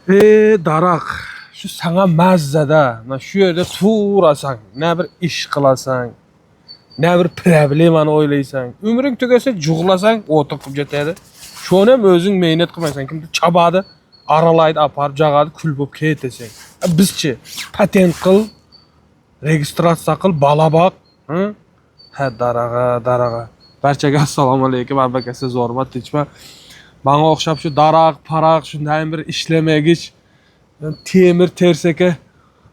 Darak, şu sana mazzada, şu yerde tuğrasan, ne bir iş kılasan, ne bir problemanı oylaysan, ömrün tükese juğlasan, oturup jetedi. Şonu hem özün meynet kılmaysan, kimdi çabadı, aralaydı, aparıp jagadı, kül bop ketesen. Bizçi, patent kıl, registrasiya kıl, bala bak, hı? Ha daraga. Barchaga assalomu alaykum, arbakasi zormat tichma. Bana okşap şu darak, parak, şundan bir işlemegich, temir terseke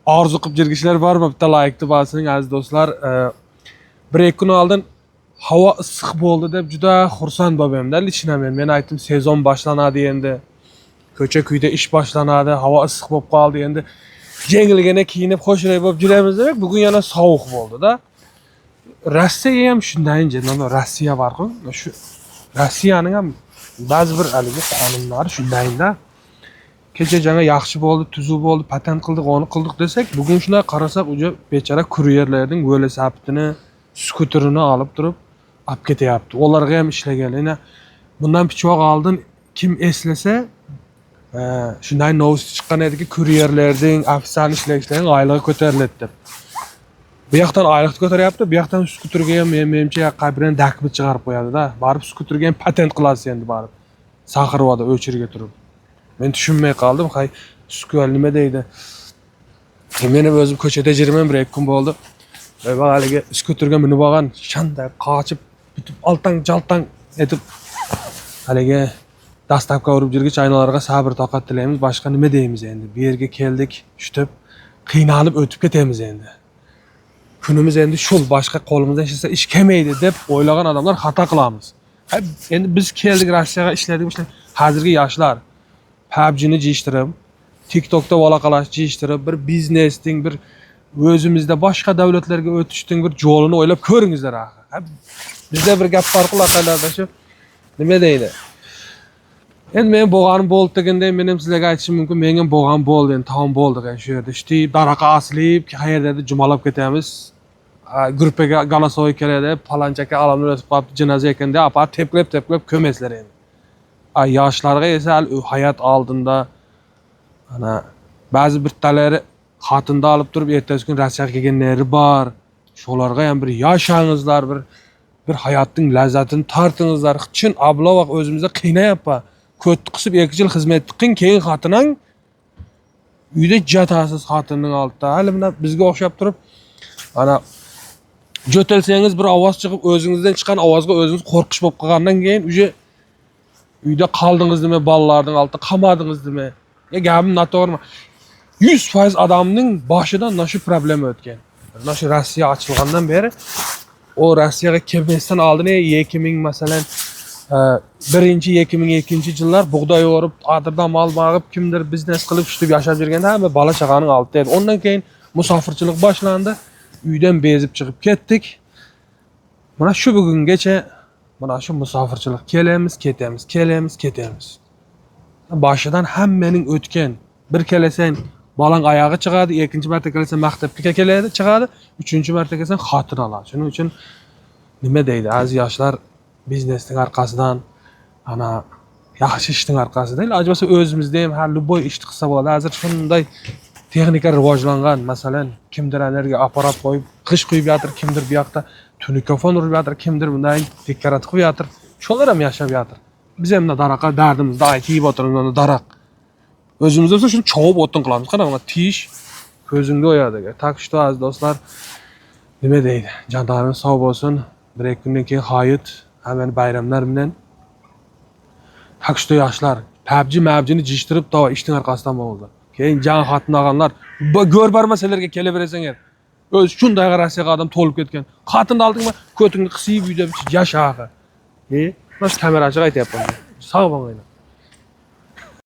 arzu qilib jirgishlar var mı? Bitta like'ni basing aziz do'stlar. Bir kun oldin havo issiq bo'ldi deb juda xursand bo'lganman. Lichinam men aytdim sezon boshlanadi endi. Ko'cha kuyda ish boshlanadi, havo issiq bo'lib qoldi endi. Jengilgina kiyinib xo'shroq bo'lib yuramiz demak, bugun yana sovuq bo'ldi-da. Rossiya ham shundan-chi, Rossiya var-ku. Shu Rossiyaning ham ba'zi bir haligi qonunlari shundan-da. Kecha jana yaxshi bo'ldi, tuzuv bo'ldi, patent qildik, onu qildik desak, bugun shuna qarasak, uca bechara kuryerlarning velosipedini, skuterini olib turib, olib ketyapti. Ularga ham ishlagan. Yana bundan pichoq oldin kim eslasa, shunday novost chiqqan ediki, kuryerlarning ofitsial ishlayishlarining oyligi ko'tariladi deb. Bu yoqdan oylikni ko'taryapti, bu yoqdan skuterga ham menimcha qabrdan dakbit chiqarib qo'yadi-da. Barib skuterga ham patent qilasiz endi barib. Saqiryapti o'chirga turib. Men tushunmay qoldim. Hay, skuter nima deydi? Men o'zim ko'chada yurman, bir kun bo'ldi. Va haliga skuterga minib olgan, shanday qochib, bitib altang-jaltang etib haliga dastavka urib yurgich aynalarga sabr toqat tilaymiz. Boshqa nima deymiz endi? Bu yerga keldik, shutib, qiynalib o'tib ketamiz endi. Kunimiz endi shul, boshqa qo'limizdan ishsa ish kelmaydi deb o'ylagan odamlar xato qilamiz. Endi biz keldik Rossiyaga ishladik, hozirgi yoshlar PUBG'ni jishtirib, TikTok'da valaqalash jishtirib, bir biznesning, bir o'zimizda boshqa davlatlarga o'tishning bir yo'lini o'ylab ko'ringizlar axir. Bizda bir gap farqi laqalarda shu nima deydi? Endi men bo'lganim bo'ldi deganda men ham sizlarga aytishim mumkin, men ham bo'lgan bo'ldi, endi tamom bo'ldi shu yerda. Ishti daraqa aslib, qayerdadir jumalab ketamiz. Gruppaga galasoy keladi, palanchaka alamlar o'tib qolib, jinoza ekan deb apar teplab ko'meslar endi. Yoshlarga esa hayot oldinda ana ba'zi bittalari xotinda olib turib ertasi kun Rossiyaga kelganlari bor. Shularga ham bir yoshangizlar, bir hayotning lazzatini tortingizlar. Chin ablavaq o'zimizda qiynayapti. Ko'tni qisib 2 yil xizmat qilgan, keyin xotining uyda jatasiz xotinning oldida. Hali bunda bizga o'xshab turib ana jo'talsangiz bir ovoz chiqib, o'zingizdan chiqqan ovozga o'zingiz qo'rqish bo'lib qolgandan keyin uyda qaldınız deme, balalarning altida qamadınız deme. Gapim noto'g'rimi? 100% adamning boshidan nashu problem o'tgan. Nashu Rossiya ochilgandan beri o Rossiyaga kelmasdan oldin 2000 masalan 2002 yillar bug'doy o'rib, adirdan mol bag'ib, kimdir biznes qilib ishlab yashab yurganda hamma bola chaqaning oldida edi. Ondan keyin musofirchilik boshlandi. Uydan bezib chiqib ketdik. Mana shu bugungacha mana shu musofirchilik ketamiz. Boshidan hammaning o'tgan. Bir kelasan bolang oyog'i chiqadi, ikkinchi marta kelasan maktabga keladi, chiqadi, uchinchi marta kelasan xotin oladi. Shuning uchun nima deydi? Az yoshlar biznesning orqasidan, ana yaxshi ishning orqasidan, iloji bo'lsa o'zimizda ham har luboy ishni qilsa bo'ladi. Hozir shunday texnika rivojlangan, masalan, kimdir energiya apparat qo'yib, qish quyib yotir, kimdir bu yoqda tunikofon urib yotir, kimdir bunday dekorativ qilib yotir. Shular ham yashab yotir. Biz ham daraqa dardimizda aytib o'tiramiz, daraq. O'zimizda bo'lsa shuni chovib o'tin qilamiz. Qara mana tish ko'zingda o'yadi. Tak что aziz do'stlar, nima deydi? Jonlarimiz sog' bo'lsin. Bir kundan keyin hayit, hamma bayramlar bilan. Tak что yoshlar, PUBG'ni jishtirib to ishning orqasidan bo'ldi. Keyin jan xotin olganlar, go'r barmasalarga kelaverasanlar. O'z shunday Rossiyaga odam to'lib ketgan. Xotinni oldingmi, ko'tingni qisib uyda yasha. Mana shu kamerachiga aytayapman. Sog' bo'linglar.